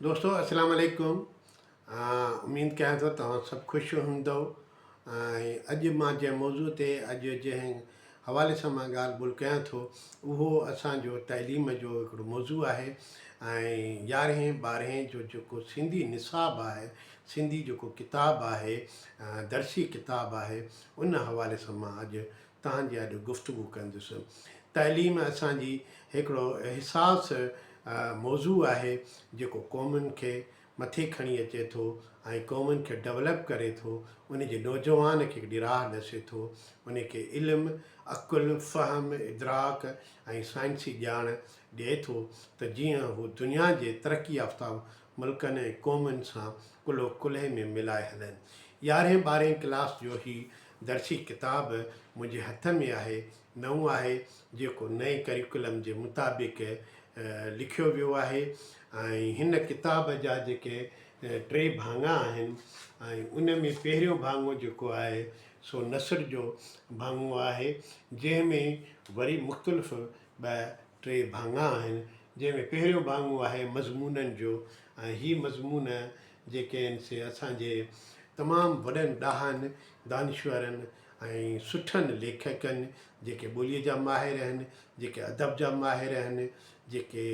दोस्तों अस्सलाम वालेकुम। उम्मीद कयां थो तव्हां सभु ख़ुशि हूंदव। अॼु मां जंहिं मौज़ू ते जंहिं हवाले सां मां ॻाल्हि ॿोल कयां थो उहो असांजो तइलीम जो हिकिड़ो मौज़ू आहे। ऐं 11 12 जो जेको सिंधी निसाब आहे, सिंधी जेको किताबु आहे, दर्सी किताबु आहे, उन हवाले सां मां अॼु तव्हांजे अॼु गुफ़्तगू कंदुसि। तइलीम असांजी हिकिड़ो हिसास मौज़ू आहे जेको क़ौमुनि खे मथे खणी अचे थो ऐं क़ौमुनि खे डेवलप करे थो, उन जे नौजवान खे हिकिड़ी राह ॾसे थो, उन खे इल्मु, अक़ुलु, फ़हम, इदराक ऐं साइंसी ॼाण ॾिए थो त जीअं हू दुनिया जे तरक़ी याफ़्ता मुल्कनि ऐं क़ौमुनि सां कुल्हो कुल्हे में मिलाए हलनि। 11 12 क्लास जो ही दर्सी किताबु मुंहिंजे हथ में आहे, नओं आहे, जेको नए करिकुलम जे मुताबिक़ लिखियो वियो आहे। ऐं हिन किताब जा जेके 3 भाङा आहिनि ऐं उन में पहिरियों भाङो जेको आहे सो नसर जो भाङो आहे, जंहिंमें वरी मुख़्तलिफ़ 2-3 भाङा आहिनि, जंहिंमें पहिरियों भाङो आहे मज़मूननि जो। ऐं हीअ मज़मून जेके आहिनि से असांजे तमामु वॾनि ॾाहनि दानिश्वरनि ऐं सुठनि लेखकनि जेके ॿोलीअ जा माहिर आहिनि, जेके अदब जा माहिर आहिनि, जेके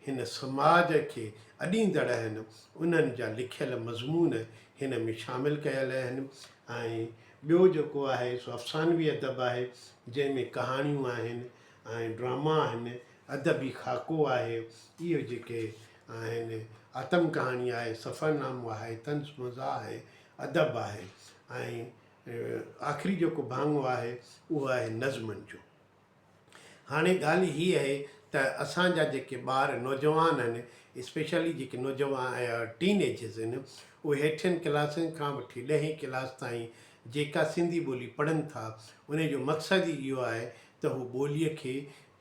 हिन समाज खे अॾींदड़ आहिनि, उन्हनि जा लिखियल मज़मून हिन में शामिलु कयल आहिनि। ऐं ॿियो जेको आहे सो अफ़सानवी अदब आहे, जंहिंमें कहाणियूं आहिनि ऐं ड्रामा आहिनि, अदबी ख़ाको आहे, इहो जेके आहिनि आतम कहाणी आहे, सफ़रनामो आहे, तंज़ मज़ा आहे, अदब आहे। ऐं आख़िरी जेको भाङो आहे उहो आहे नज़्मनि जो। हाणे ॻाल्हि हीअ आहे त असांजा जेके ॿार नौजवान आहिनि, स्पेशली जेके नौजवान टीनेजर्स आहिनि, उहे हेठियुनि क्लासनि खां वठी 10 क्लास ताईं जेका सिंधी ॿोली पढ़नि था, उन जो मक़सदु ई इहो आहे त हू ॿोलीअ खे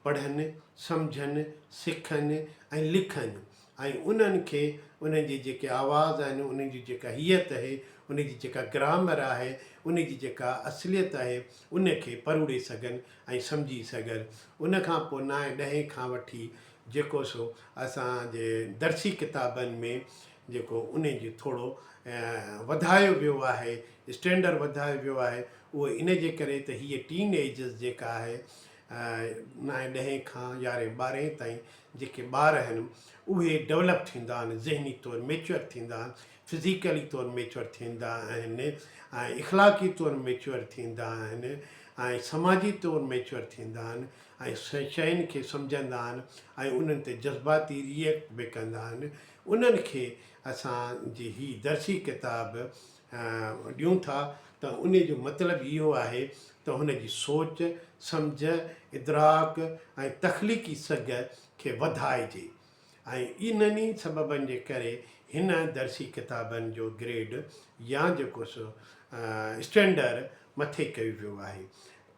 पढ़नि, सम्झनि, सिखनि ऐं लिखनि। ऐं उन्हनि खे उन्हनि जी जेके आवाज़ आहिनि, उन्हनि जी जेका हियत आहे, उन जी जेका ग्रामर आहे, उन जी जेका असलियत आहे, उन खे परूड़े सघनि ऐं सम्झी सघनि। उन खां पोइ 9 10 खां वठी जेको सो असांजे दर्सी किताबनि में जेको उन जी थोरो वधायो वियो आहे, स्टैंडर्ड वधायो वियो आहे, उहो इन जे करे त हीअ टीनेजर्स जेका आहे 9 10 खां 11 12 ताईं जेके ॿार आहिनि उहे डेवलप थींदा आहिनि, ज़हनी तौरु मैच्योर थींदा आहिनि, फिज़िकली तौरु मैच्योर थींदा आहिनि, ऐं इख़लाक़ी तौरु मैच्योर थींदा आहिनि, ऐं समाजी तौरु मैच्योर थींदा आहिनि, ऐं शयुनि खे सम्झंदा आहिनि, ऐं उन्हनि ते जज़्बाती रिएक्ट बि कंदा आहिनि। उन्हनि खे असांजी ही दर्सी किताब ॾियूं था त उन जो मतिलबु इहो आहे त हुन जी सोच, सम्झ, इदराक ऐं तख़लीक़ी सघ खे वधाइजे। ऐं इन्हनि सबबनि जे करे हिन दर्सी किताबनि जो ग्रेड या जेको सो स्टैंडर्ड मथे कयो वियो आहे।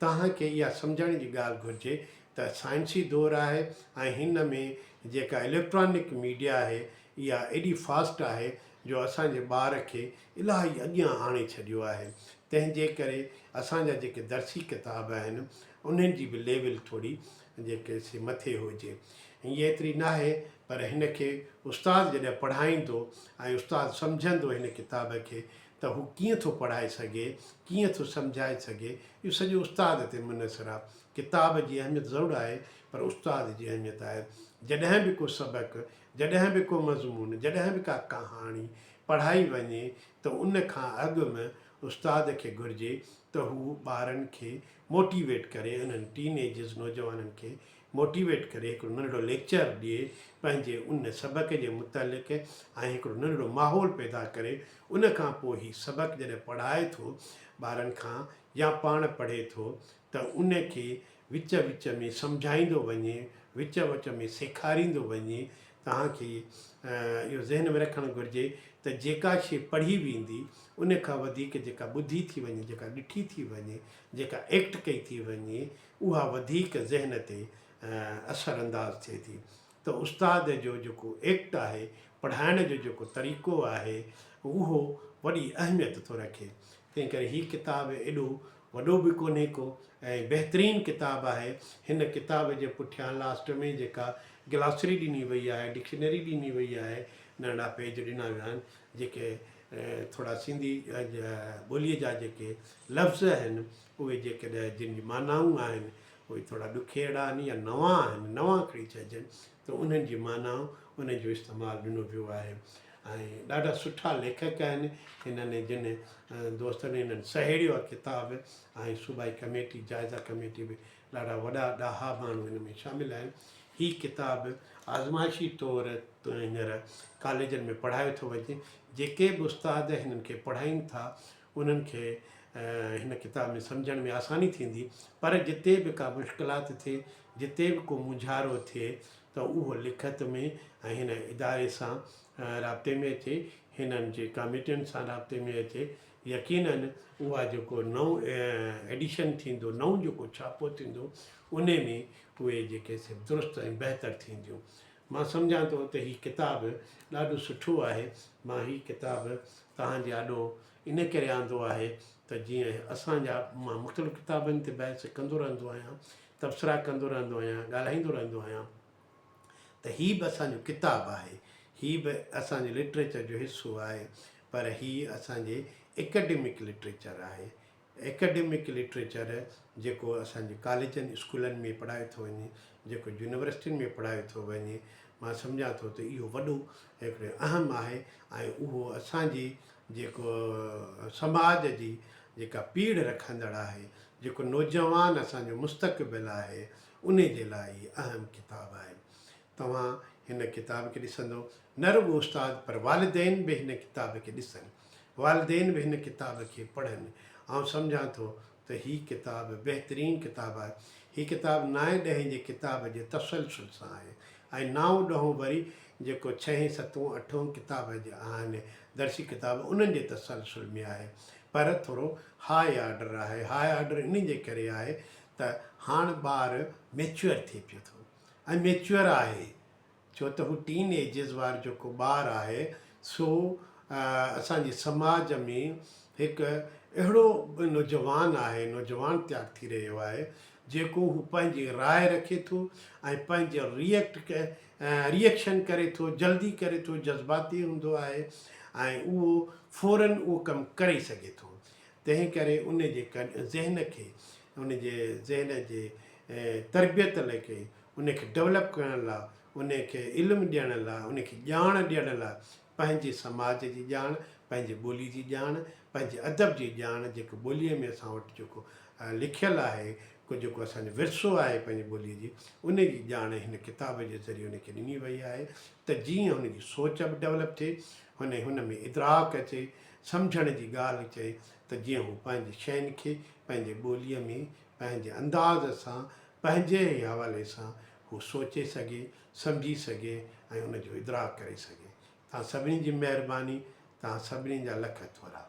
तव्हांखे इहा सम्झण जी ॻाल्हि घुरिजे त साइंसी दौरु आहे ऐं हिन में जेका इलेक्ट्रॉनिक मीडिया आहे इहा एॾी फास्ट आहे जो असांजे ॿार खे इलाही अॻियां आणे छॾियो आहे। तंहिंजे करे असांजा जेके दर्सी किताब आहिनि उन्हनि जी बि लेवल थोरी जेके से मथे हुजे। हीअ एतिरी न आहे, पर हिन खे उस्ताद जॾहिं पढ़ाईंदो ऐं उस्ताद सम्झंदो हिन किताब खे त हू कीअं थो पढ़ाए सघे, कीअं थो सम्झाए सघे, इहो सॼो उस्ताद ते मुनसरु आहे। किताब जी अहमियत ज़रूरु आहे, पर उस्ताद जी अहमियत आहे। जॾहिं बि को सबक़ु, जॾहिं बि को मज़मून, जॾहिं बि का कहाणी पढ़ाई वञे त उन खां अॻु में उस्ताद खे घुरिजे त हू ॿारनि खे मोटिवेट करे, उन्हनि टीनेजर्स नौजवाननि खे मोटिवेट करे हिकिड़ो नंढिड़ो लेक्चर ॾिए पंहिंजे उन सबक़ जे मुतालिक़, ऐं हिकिड़ो नंढिड़ो माहौल पैदा करे। उन खां पोइ ही सबक़ु जॾहिं पढ़ाए थो ॿारनि खां या पाण पढ़े थो त उन खे विच विच में सम्झाईंदो वञे, विच विच में सेखारींदो वञे। तव्हांखे इहो ज़हन में रखणु घुरिजे त जेका शइ पढ़ी वेंदी उन खां वधीक जेका ॿुधी थी वञे, जेका ॾिठी थी वञे, जेका एक्ट कई थी वञे, उहा वधीक ज़हन ते असरअंदाज़ थिए थी। त उस्ताद जो जेको एक्ट आहे, पढ़ाइण जो जेको तरीक़ो आहे, उहो वॾी अहमियत थो रखे। तंहिं करे हीअ किताबु एॾो वॾो बि कोन्हे को ऐं बहितरीनु किताबु आहे। हिन किताब जे पुठियां लास्ट में जेका ग्लॉसरी ॾिनी वई आहे, डिक्शनरी ॾिनी वई आहे, नंढा पेज ॾिना विया आहिनि जेके थोरा सिंधी ॿोलीअ जा जेके लफ़्ज़ आहिनि उहे जेकॾहिं जिन जी मानाऊं आहिनि उहे थोरा ॾुखिड़ा आहिनि या नवां आहिनि, नवां खणी चइजनि, त उन्हनि जी मानाऊं उन जो इस्तेमालु ॾिनो वियो आहे। ऐं ॾाढा सुठा लेखक आहिनि हिननि जिन दोस्तनि हिननि सहेड़ियो आहे किताबु, ऐं सूबाई कमेटी जाइज़ा कमेटी बि ॾाढा वॾा ॾाहा माण्हू हिन में शामिलु आहिनि। हीअ किताबु आज़माइशी तौर हींअर कॉलेजनि में पढ़ायो थो वञे। जेके बि उस्ताद हिननि खे पढ़ाइनि था उन्हनि खे हिन किताब में सम्झण में आसानी थींदी, पर जिते बि का मुश्किलात थिए, जिते बि को मुंझारो थिए त उहो लिखत में ऐं हिन इदारे सां राब्ते में अचे, हिननि जे कमिटियुनि सां राब्ते में अचे। यकीननि उहा जेको नओं एडिशन थींदो, नओं जेको छापो थींदो उन में उहे जेके से दुरुस्त ऐं बहितर थींदियूं। मां सम्झां थो त हीअ किताबु ॾाढो सुठो आहे। मां हीअ किताबु तव्हांजे आॾो इन करे आंदो आहे त जीअं असांजा मां मुख़्तलिफ़ किताबनि ते बहस कंदो रहंदो आहियां, तबसरा कंदो रहंदो आहियां, ॻाल्हाईंदो रहंदो आहियां, त हीअ बि असांजो किताबु आहे, हीअ बि असांजे लिटरेचर जो हिसो आहे, पर हीअ असांजे एकेडमिक लिटरेचर आहे। एकेडमिक लिटरेचर जेको असांजे कॉलेजनि स्कूलनि में पढ़ायो थो वञे, जेको यूनिवर्सिटियुनि में पढ़ायो थो वञे, मां सम्झां थो त इहो वॾो हिकिड़ो अहम आहे। ऐं उहो असांजी जेको समाज जी जेका पीढ़ रखंदड़ आहे, जेको नौजवान असांजो मुस्तक़बिल आहे, उन जे लाइ इहा अहम किताबु आहे। तव्हां हिन किताब खे ॾिसंदो, न रुॻो उस्ताद पर वालिदैन बि हिन किताब खे ॾिसनि, वालिदैन बि हिन किताब खे पढ़नि। ऐं सम्झां थो त हीअ किताबु बहितरीनु किताबु आहे। हीअ किताबु 9 ॾहें जे किताब जे तसलसल सां आहे, ऐं 9 ॾहों वरी जेको 6 7 8 किताब जे आहिनि दर्सी किताब, उन्हनि जे तसलसल में आहे, पर थोरो हाई ऑर्डर आहे। हाई ऑर्डर इन जे करे आहे त हाणे ॿारु मैच्योर थिए पियो थो, ऐं मैच्योर आहे छो त हू टीन एजिस वारो जेको ॿारु आहे सो असांजे समाज में हिकु अहिड़ो नौजवान आहे, नौजवान तयारु थी रहियो आहे जेको हू पंहिंजी राय रखे थो ऐं पंहिंजो रिएक्शन करे थो, जल्दी करे थो, जज़्बाती हूंदो आहे ऐं उहो फ़ौरन उहो कमु करे सघे थो। तंहिं करे उन जे ज़हन खे, उन जे ज़हन जे तरबियत लाइ, उनखे डेवलप करण लाइ, उनखे इल्मु ॾियण लाइ, उनखे ॼाण ॾियण लाइ, पंहिंजे समाज जी ॼाण, पंहिंजे ॿोली जी ॼाण, पंहिंजे अदब जी ॼाण, जेको ॿोलीअ में असां वटि जेको लिखियलु आहे, को जेको असांजो विरसो आहे पंहिंजी ॿोलीअ जी, उन जी ॼाण हिन किताब जे ज़रिए उनखे ॾिनी वई आहे त जीअं हुनजी सोच बि डेवलप थिए, हुन में इदराक अचे, सम्झण जी ॻाल्हि अचे, त जीअं हू पंहिंजी शयुनि खे पंहिंजे ॿोलीअ में पंहिंजे अंदाज़ सां, पंहिंजे हवाले सां हू सोचे सघे, सम्झी सघे ऐं उनजो इदराक करे सघे। तव्हां सभिनी जी महिरबानी, तव्हां सभिनी जा लख थोरा।